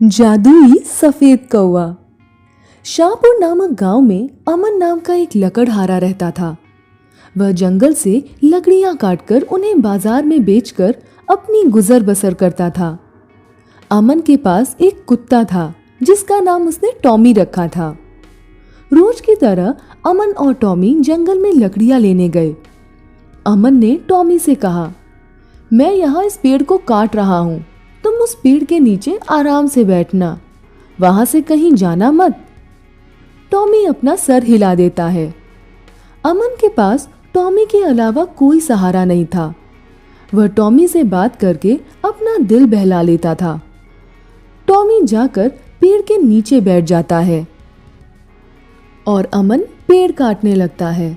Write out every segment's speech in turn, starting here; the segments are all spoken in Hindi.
जादुई सफेद कौवा। शाहपुर नामक गांव में अमन नाम का एक लकड़हारा रहता था। वह जंगल से लकड़ियां काटकर उन्हें बाजार में बेचकर अपनी गुजर बसर करता था। अमन के पास एक कुत्ता था जिसका नाम उसने टॉमी रखा था। रोज की तरह अमन और टॉमी जंगल में लकड़ियां लेने गए। अमन ने टॉमी से कहा, मैं यहाँ इस पेड़ को काट रहा हूँ, तुम उस पेड़ के नीचे आराम से बैठना, वहां से कहीं जाना मत। टॉमी अपना सर हिला देता है। अमन के पास टॉमी के अलावा कोई सहारा नहीं था। वह टॉमी से बात करके अपना दिल बहला लेता था। टॉमी जाकर पेड़ के नीचे बैठ जाता है और अमन पेड़ काटने लगता है।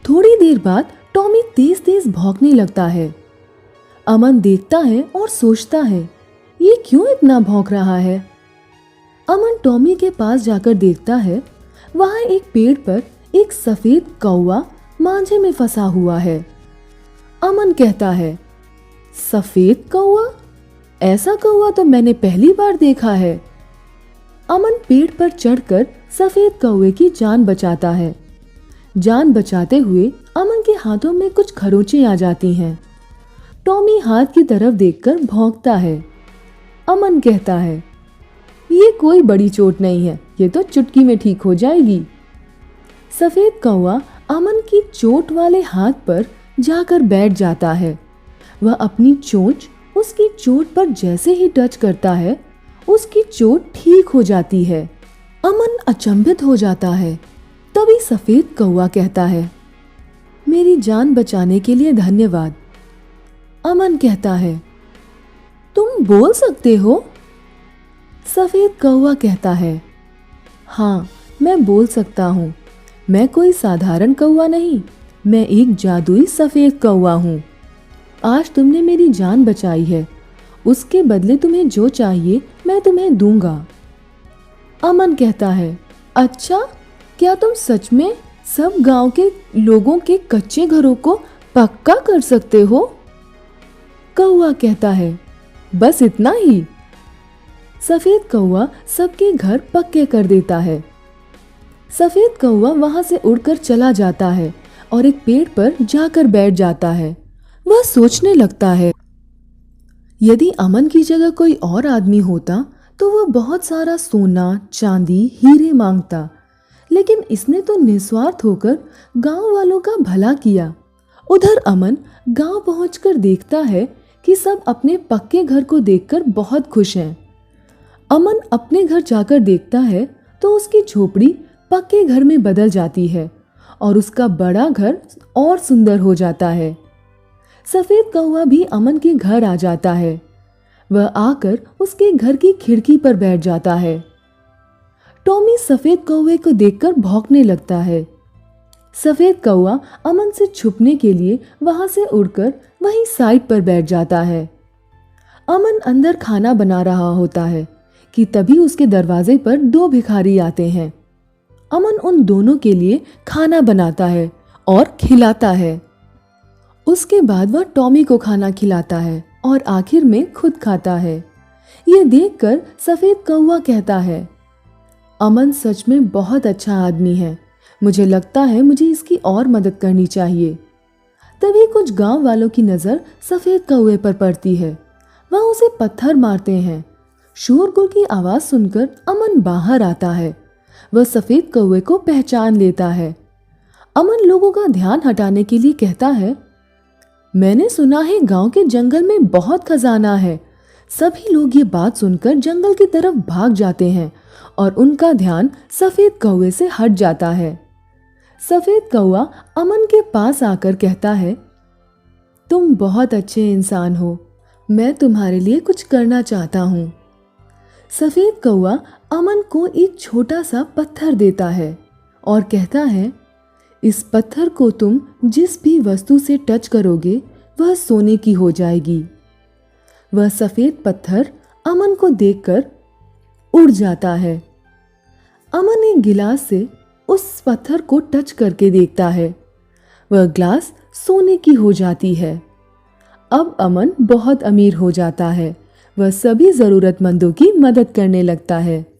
थोड़ी देर बाद टॉमी तेज तेज भौंकने लगता है। अमन देखता है और सोचता है, ये क्यों इतना भौंक रहा है। अमन टॉमी के पास जाकर देखता है, वहां एक पेड़ पर एक सफेद कौवा मांझे में फंसा हुआ है। अमन कहता है, सफेद कौवा? ऐसा कौवा तो मैंने पहली बार देखा है। अमन पेड़ पर चढ़कर सफेद कौवे की जान बचाता है। जान बचाते हुए अमन के हाथों में कुछ खरोंचें आ जाती हैं। टॉमी हाथ की तरफ देखकर भौंकता है। अमन कहता है, ये कोई बड़ी चोट नहीं है, ये तो चुटकी में ठीक हो जाएगी। सफेद कौवा अमन की चोट वाले हाथ पर जाकर बैठ जाता है। वह अपनी चोंच उसकी चोट पर जैसे ही टच करता है, उसकी चोट ठीक हो जाती है। अमन अचंभित हो जाता है। तभी सफेद कौवा कहता है, मेरी जान बचाने के लिए धन्यवाद। अमन कहता है, तुम बोल सकते हो? सफेद कौवा कहता है, हाँ, मैं बोल सकता हूँ। मैं कोई साधारण कौवा नहीं, मैं एक जादुई सफेद कौवा हूँ। आज तुमने मेरी जान बचाई है, उसके बदले तुम्हें जो चाहिए मैं तुम्हें दूंगा। अमन कहता है, अच्छा, क्या तुम सच में सब गांव के लोगों के कच्चे घरों को पक्का कर सकते हो? कौवा कहता है, बस इतना ही। सफेद कौवा सबके घर पक्के कर देता है। सफेद कौवा वहां से उड़कर चला जाता है और एक पेड़ पर जाकर बैठ जाता है। वह सोचने लगता है, यदि अमन की जगह कोई और आदमी होता तो वह बहुत सारा सोना, चांदी, हीरे मांगता, लेकिन इसने तो निस्वार्थ होकर गांव वालों का भला किया। उधर अमन गांव पहुंचकर देखता है कि सब अपने पक्के घर को देखकर बहुत खुश हैं। अमन अपने घर जाकर देखता है तो उसकी झोपड़ी पक्के घर में बदल जाती है और उसका बड़ा घर और सुंदर हो जाता है। सफेद कौवा भी अमन के घर आ जाता है। वह आकर उसके घर की खिड़की पर बैठ जाता है। टॉमी सफेद कौवे को देखकर भौंकने लगता है। सफेद कौवा अमन से छुपने के लिए वहां से उड़कर वहीं साइड पर बैठ जाता है। अमन अंदर खाना बना रहा होता है कि तभी उसके दरवाजे पर दो भिखारी आते हैं। अमन उन दोनों के लिए खाना बनाता है और खिलाता है। उसके बाद वह टॉमी को खाना खिलाता है और आखिर में खुद खाता है। ये देखकर सफेद कौवा कहता है, अमन सच में बहुत अच्छा आदमी है, मुझे लगता है मुझे इसकी और मदद करनी चाहिए। तभी कुछ गांव वालों की नजर सफेद कौवे पर पड़ती है। वह उसे पत्थर मारते हैं। शोरगुल की आवाज सुनकर अमन बाहर आता है। वह सफेद कौवे को पहचान लेता है। अमन लोगों का ध्यान हटाने के लिए कहता है, मैंने सुना है गांव के जंगल में बहुत खजाना है। सभी लोग ये बात सुनकर जंगल की तरफ भाग जाते हैं और उनका ध्यान सफेद कौवे से हट जाता है। सफेद कौवा अमन के पास आकर कहता है, तुम बहुत अच्छे इंसान हो, मैं तुम्हारे लिए कुछ करना चाहता हूँ। सफेद कौवा अमन को एक छोटा सा पत्थर देता है और कहता है, इस पत्थर को तुम जिस भी वस्तु से टच करोगे वह सोने की हो जाएगी। वह सफेद पत्थर अमन को देखकर उड़ जाता है। अमन एक गिलास से उस पत्थर को टच करके देखता है। वह ग्लास सोने की हो जाती है। अब अमन बहुत अमीर हो जाता है। वह सभी जरूरतमंदों की मदद करने लगता है।